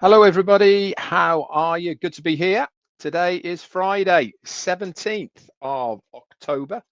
Hello, everybody. How are you? Good to be here. Today is Friday, 17th of October.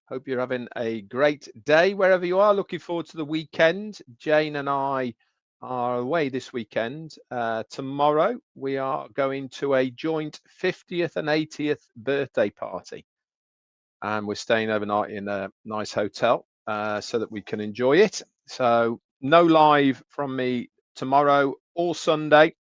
Hope you're having a great day wherever you are. Looking forward to the weekend. Jane and I are away this weekend. Tomorrow, we are going to a joint 50th and 80th birthday party, and we're staying overnight in a nice hotel so that we can enjoy it. So, no live from me tomorrow or Sunday,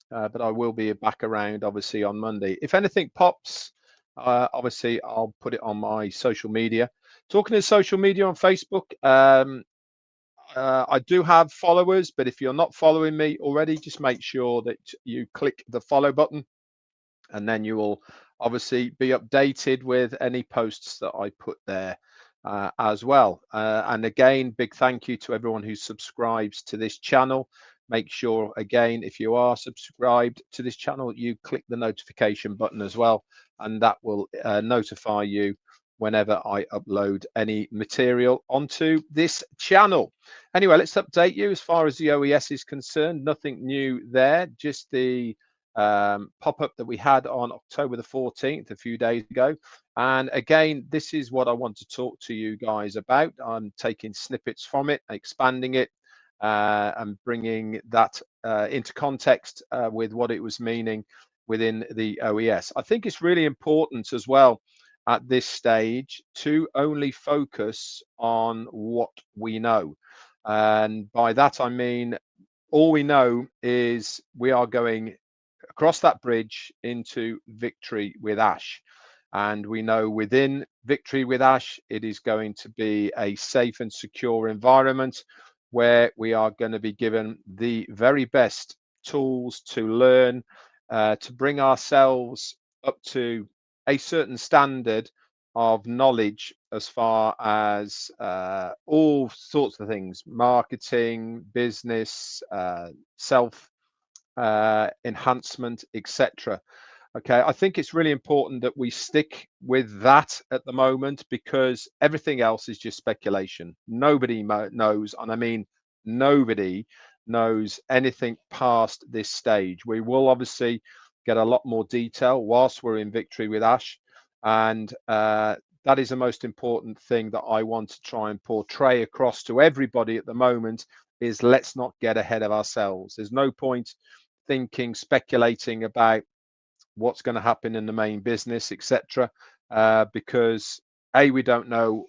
but I will be back around obviously on Monday. If anything pops, obviously I'll put it on my social media. Talking to social media on Facebook, I do have followers, but if you're not following me already, just make sure that you click the follow button, and then you will obviously be updated with any posts that I put there as well. And again, big thank you to everyone who subscribes to this channel. Make sure, again, if you are subscribed to this channel, you click the notification button as well, and that will notify you whenever I upload any material onto this channel. Anyway, let's update you as far as the OES is concerned. Nothing new there, just the pop-up that we had on October the 14th, a few days ago. And again, this is what I want to talk to you guys about. I'm taking snippets from it, expanding it, and bringing that into context with what it was meaning within the OES. I think it's really important as well at this stage to only focus on what we know. And by that, I mean, all we know is we are going across that bridge into Victory with Ash. And we know within Victory with Ash, it is going to be a safe and secure environment where we are going to be given the very best tools to learn, to bring ourselves up to a certain standard of knowledge as far as all sorts of things: marketing, business, self enhancement, etc. Okay, I think it's really important that we stick with that at the moment, because everything else is just speculation. Nobody knows, and I mean nobody knows anything past this stage. We will obviously get a lot more detail whilst we're in Victory with Ash, and that is the most important thing that I want to try and portray across to everybody at the moment, is let's not get ahead of ourselves. There's no point thinking, speculating about what's going to happen in the main business, etc., because we don't know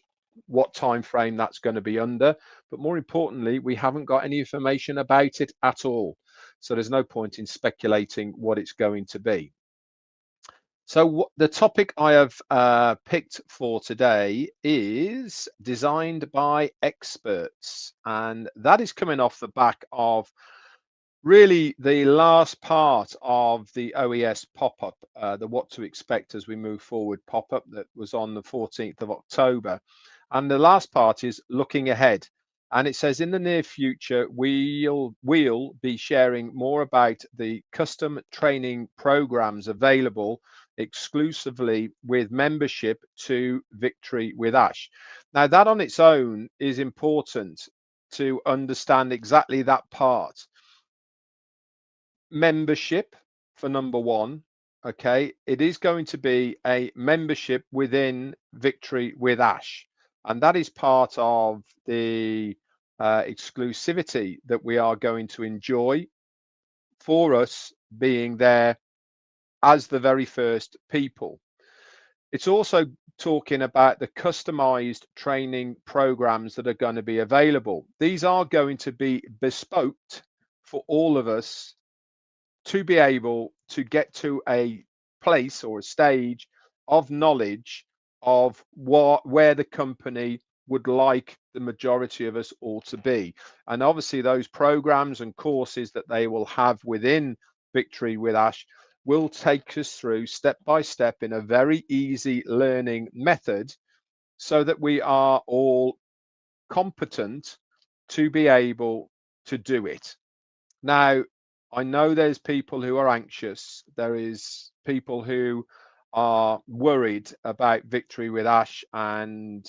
what time frame that's going to be under, but more importantly, we haven't got any information about it at all. So there's no point in speculating what it's going to be. So the topic I have picked for today is designed by experts, and that is coming off the back of really the last part of the OES pop-up, the what to expect as we move forward pop-up that was on the 14th of October. And the last part is looking ahead. And it says in the near future, we'll be sharing more about the custom training programs available exclusively with membership to Victory with Ash. Now, that on its own is important to understand exactly that part. Membership for number one. Okay, it is going to be a membership within Victory with Ash, and that is part of the exclusivity that we are going to enjoy for us being there as the very first people. It's also talking about the customized training programs that are going to be available. These are going to be bespoke for all of us to be able to get to a place or a stage of knowledge of where the company would like the majority of us all to be. And obviously those programs and courses that they will have within Victory with Ash will take us through step by step in a very easy learning method, so that we are all competent to be able to do it. Now, I know there's people who are anxious. There is people who are worried about Victory with Ash and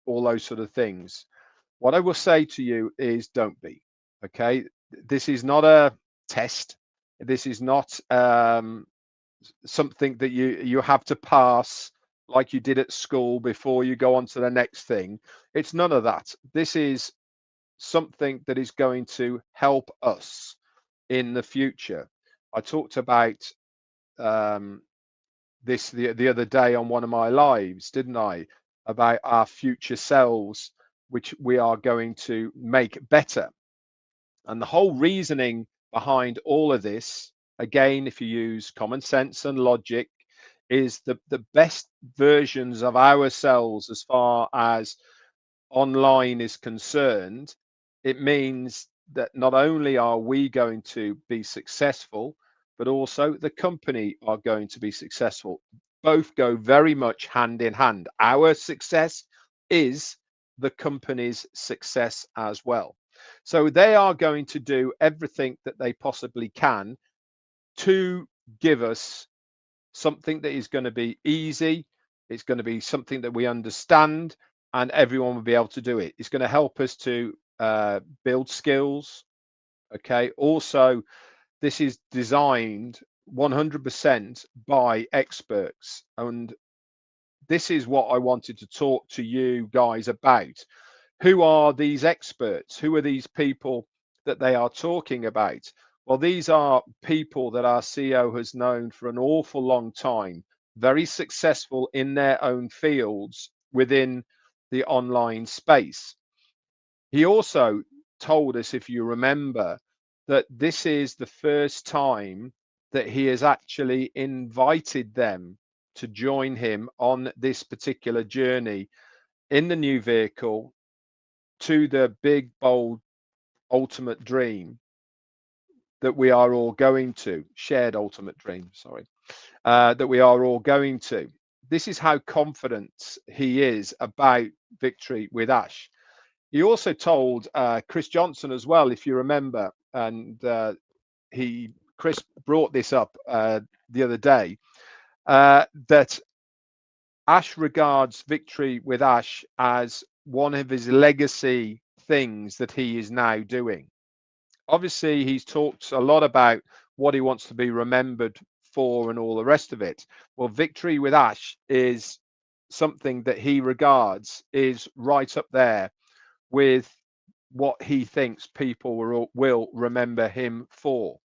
all those sort of things. What I will say to you is don't be. Okay. This is not a test. This is not something that you have to pass like you did at school before you go on to the next thing. It's none of that. This is something that is going to help us in the future. I talked about um, this the other day on one of my lives, didn't I? About our future selves, which we are going to make better. And the whole reasoning behind all of this, again, if you use common sense and logic, is the best versions of ourselves as far as online is concerned. It means that not only are we going to be successful, but also the company are going to be successful. Both go very much hand in hand. Our success is the company's success as well. So they are going to do everything that they possibly can to give us something that is going to be easy. It's going to be something that we understand, and everyone will be able to do it. It's going to help us to build skills. Okay. Also, this is designed 100% by experts, and this is what I wanted to talk to you guys about. Who are these experts? Who are these people that they are talking about? Well, these are people that our CEO has known for an awful long time, very successful in their own fields within the online space. He also told us, if you remember, that this is the first time that he has actually invited them to join him on this particular journey in the new vehicle to the big, bold, ultimate dream that we are all going to, shared ultimate dream, sorry, that we are all going to. This is how confident he is about victory with Ash. He also told Chris Johnson as well, if you remember, and Chris brought this up the other day, that Ash regards victory with Ash as one of his legacy things that he is now doing. Obviously, he's talked a lot about what he wants to be remembered for and all the rest of it. Well, victory with Ash is something that he regards is right up there with what he thinks people will remember him for.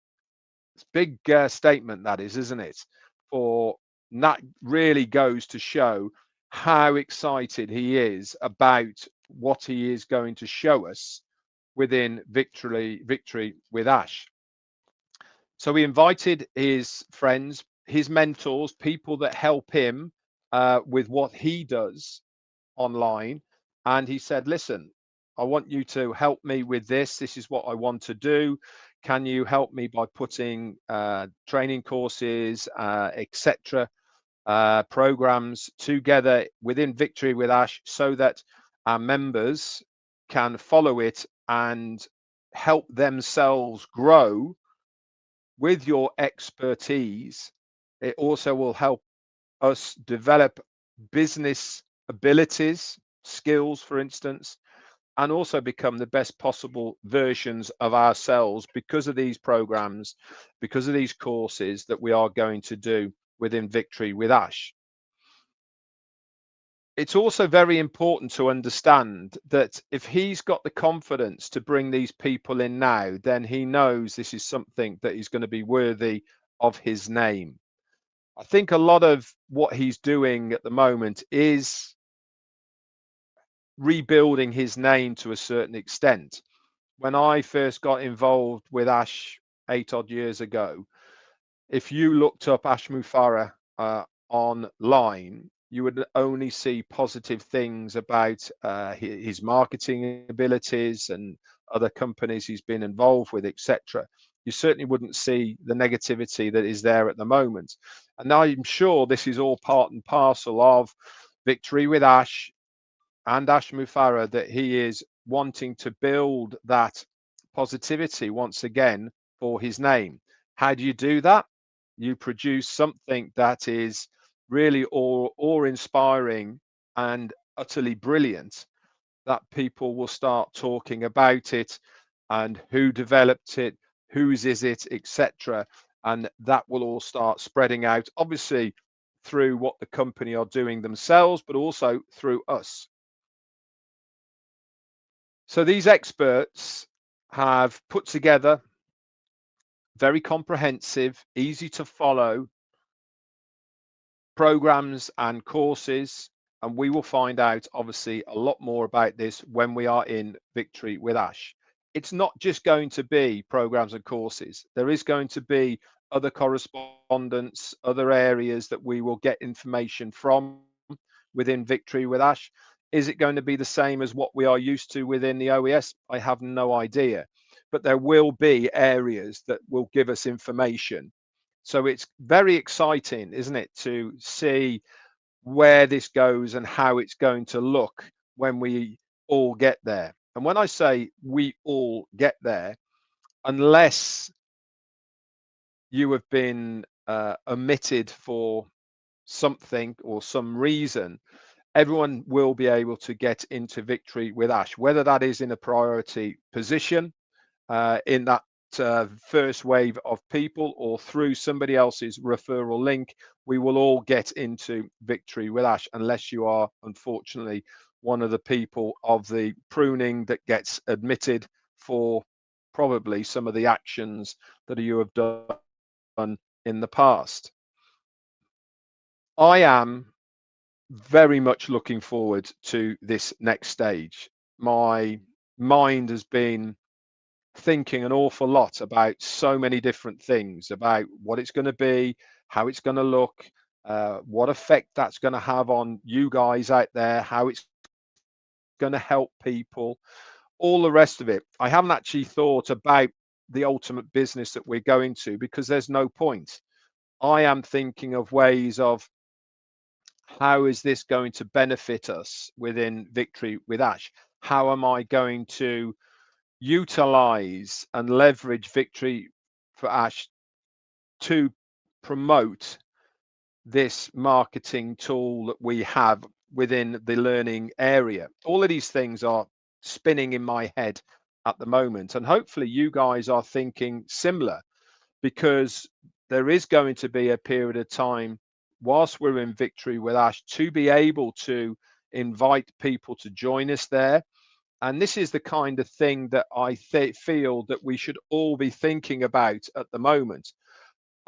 It's a big statement, that is, isn't it? For that really goes to show how excited he is about what he is going to show us within victory with Ash. So we invited his friends, his mentors, people that help him with what he does online. And he said, listen, I want you to help me with this. This is what I want to do. Can you help me by putting training courses, etc., programs together within Victory with Ash so that our members can follow it and help themselves grow with your expertise? It also will help us develop business abilities, skills, for instance, and also become the best possible versions of ourselves because of these programs, because of these courses that we are going to do within Victory with Ash. It's also very important to understand that if he's got the confidence to bring these people in now, then he knows this is something that is going to be worthy of his name. I think a lot of what he's doing at the moment is rebuilding his name to a certain extent. When I first got involved with Ash 8 odd years ago, if you looked up Ash Mufareh online, you would only see positive things about his marketing abilities and other companies he's been involved with, etc. You certainly wouldn't see the negativity that is there at the moment. And I'm sure this is all part and parcel of Victory with Ash and Ash Mufareh, that he is wanting to build that positivity once again for his name. How do you do that? You produce something that is really awe-inspiring and utterly brilliant, that people will start talking about it and who developed it, whose is it, etc. And that will all start spreading out, obviously through what the company are doing themselves, but also through us. So these experts have put together very comprehensive, easy to follow programs and courses, and we will find out obviously a lot more about this when we are in Victory with Ash. It's not just going to be programs and courses. There is going to be other correspondence, other areas that we will get information from within Victory with Ash. Is it going to be the same as what we are used to within the OES? I have no idea, but there will be areas that will give us information. So it's very exciting, isn't it, to see where this goes and how it's going to look when we all get there. And when I say we all get there, unless you have been omitted for something or some reason, everyone will be able to get into Victory with Ash, whether that is in a priority position in that first wave of people or through somebody else's referral link. We will all get into Victory with Ash, unless you are unfortunately one of the people of the pruning that gets admitted for probably some of the actions that you have done in the past. I am very much looking forward to this next stage. My mind has been thinking an awful lot about so many different things, about what it's going to be, how it's going to look, what effect that's going to have on you guys out there, how it's going to help people, all the rest of it. I haven't actually thought about the ultimate business that we're going to, because there's no point. I am thinking of ways of how is this going to benefit us within Victory with Ash? How am I going to utilize and leverage Victory for Ash to promote this marketing tool that we have within the learning area? All of these things are spinning in my head at the moment, and hopefully you guys are thinking similar, because there is going to be a period of time whilst we're in Victory with Ash to be able to invite people to join us there. And this is the kind of thing that I feel that we should all be thinking about at the moment.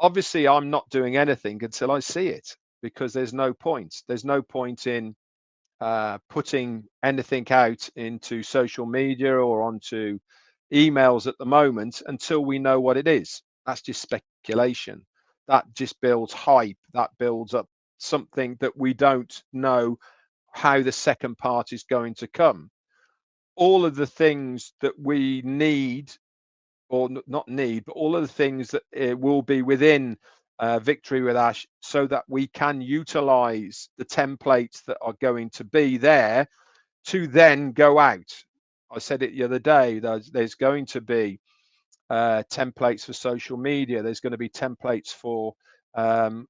Obviously, I'm not doing anything until I see it, because there's no point. There's no point in putting anything out into social media or onto emails at the moment until we know what it is. That's just speculation. That just builds hype. That builds up something that we don't know how the second part is going to come. All of the things that we need, or not need, but all of the things that will be within Victory with Ash, so that we can utilize the templates that are going to be there to then go out. I said it the other day, there's going to be templates for social media, there's going to be templates for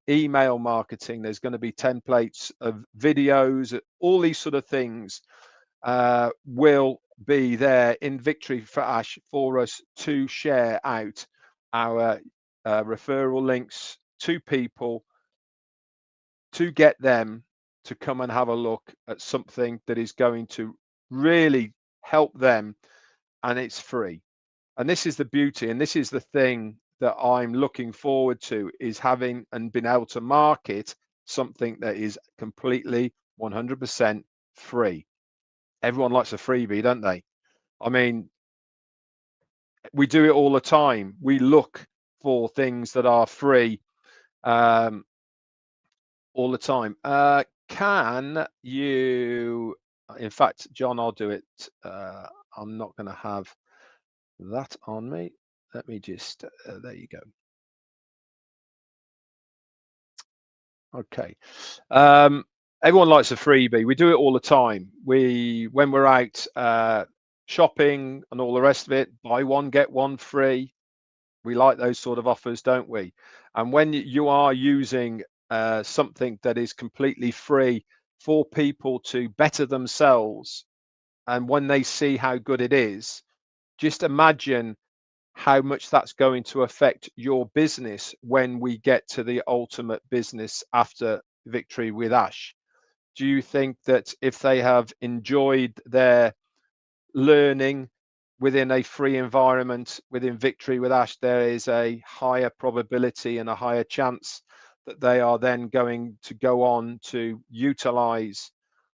email marketing, there's going to be templates of videos, all these sort of things will be there in Victory for Ash for us to share out our referral links to people, to get them to come and have a look at something that is going to really help them, and it's free. And this is the beauty, and this is the thing that I'm looking forward to, is having and being able to market something that is completely 100% free. Everyone likes a freebie, don't they? I mean, we do it all the time. We look for things that are free um, all the time. Can you, in fact, John, I'll do it. I'm not going to have that on me. Let me just, there you go. Okay. Everyone likes a freebie. We do it all the time. When we're out shopping and all the rest of it, buy one, get one free. We like those sort of offers, don't we? And when you are using something that is completely free for people to better themselves, and when they see how good it is, just imagine how much that's going to affect your business when we get to the ultimate business after Victory with Ash. Do you think that if they have enjoyed their learning within a free environment within Victory with Ash, there is a higher probability and a higher chance that they are then going to go on to utilize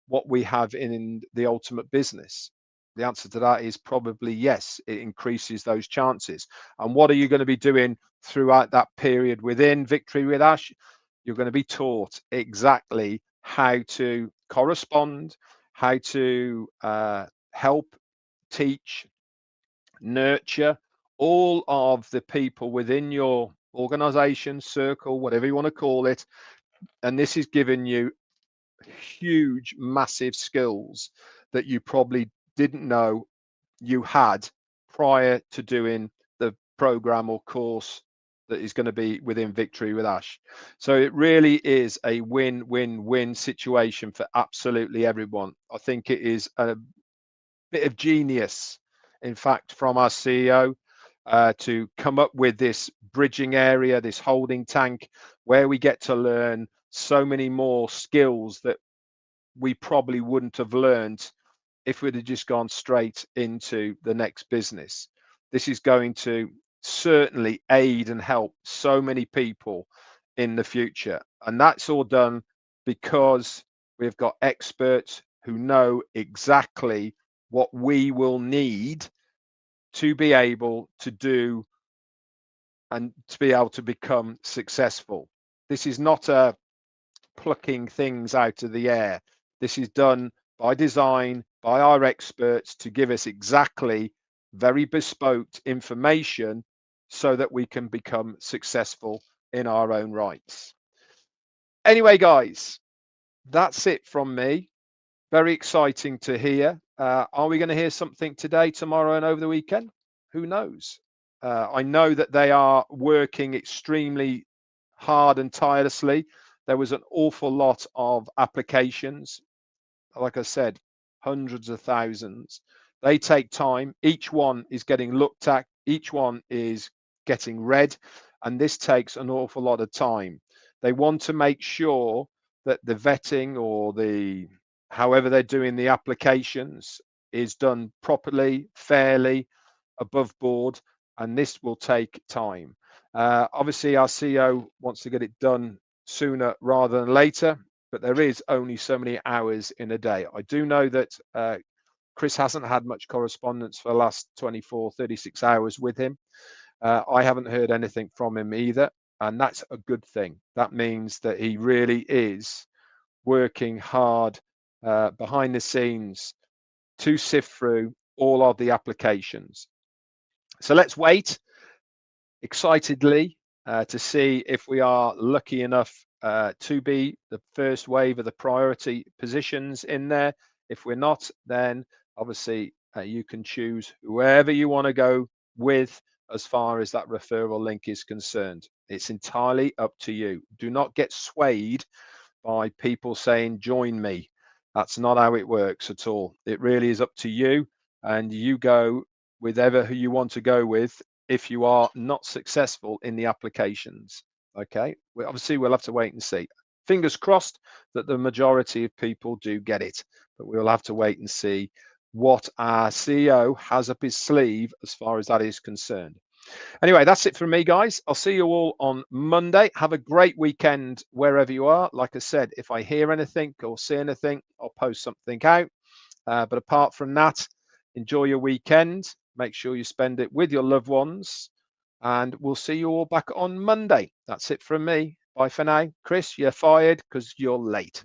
what we have in the ultimate business? The answer to that is probably yes. It increases those chances. And what are you going to be doing throughout that period within Victory with Ash? You're going to be taught exactly how to correspond, how to help, teach, nurture all of the people within your organization, circle, whatever you want to call it. And this is giving you huge, massive skills that you probably didn't know you had prior to doing the program or course that is going to be within Victory with Ash. So it really is a win-win-win situation for absolutely everyone. I think it is a bit of genius, in fact, from our CEO to come up with this bridging area, this holding tank, where we get to learn so many more skills that we probably wouldn't have learned if we'd have just gone straight into the next business. This is going to certainly aid and help so many people in the future. And that's all done because we've got experts who know exactly what we will need to be able to do and to be able to become successful. This is not a plucking things out of the air. This is done by design, by our experts to give us exactly very bespoke information so that we can become successful in our own rights. Anyway, guys, that's it from me. Very exciting to hear. Are we going to hear something today, tomorrow, and over the weekend? Who knows? I know that they are working extremely hard and tirelessly. There was an awful lot of applications. Like I said, hundreds of thousands. They take time. Each one is getting looked at. Each one is getting read. And this takes an awful lot of time. They want to make sure that the vetting or the however they're doing the applications is done properly, fairly, above board, and this will take time. Obviously, our CEO wants to get it done sooner rather than later, but there is only so many hours in a day. I do know that Chris hasn't had much correspondence for the last 24, 36 hours with him. I haven't heard anything from him either, and that's a good thing. That means that he really is working hard behind the scenes to sift through all of the applications. So let's wait excitedly to see if we are lucky enough to be the first wave of the priority positions in there. If we're not, then obviously you can choose whoever you want to go with as far as that referral link is concerned. It's entirely up to you. Do not get swayed by people saying, join me. That's not how it works at all. It really is up to you, and you go with who you want to go with if you are not successful in the applications. Okay, obviously we'll have to wait and see. Fingers crossed that the majority of people do get it, but we'll have to wait and see what our CEO has up his sleeve as far as that is concerned. Anyway, that's it from me, guys. I'll see you all on Monday. Have a great weekend wherever you are. Like I said, if I hear anything or see anything, I'll post something out. But apart from that, enjoy your weekend. Make sure you spend it with your loved ones. And we'll see you all back on Monday. That's it from me. Bye for now. Chris, you're fired because you're late.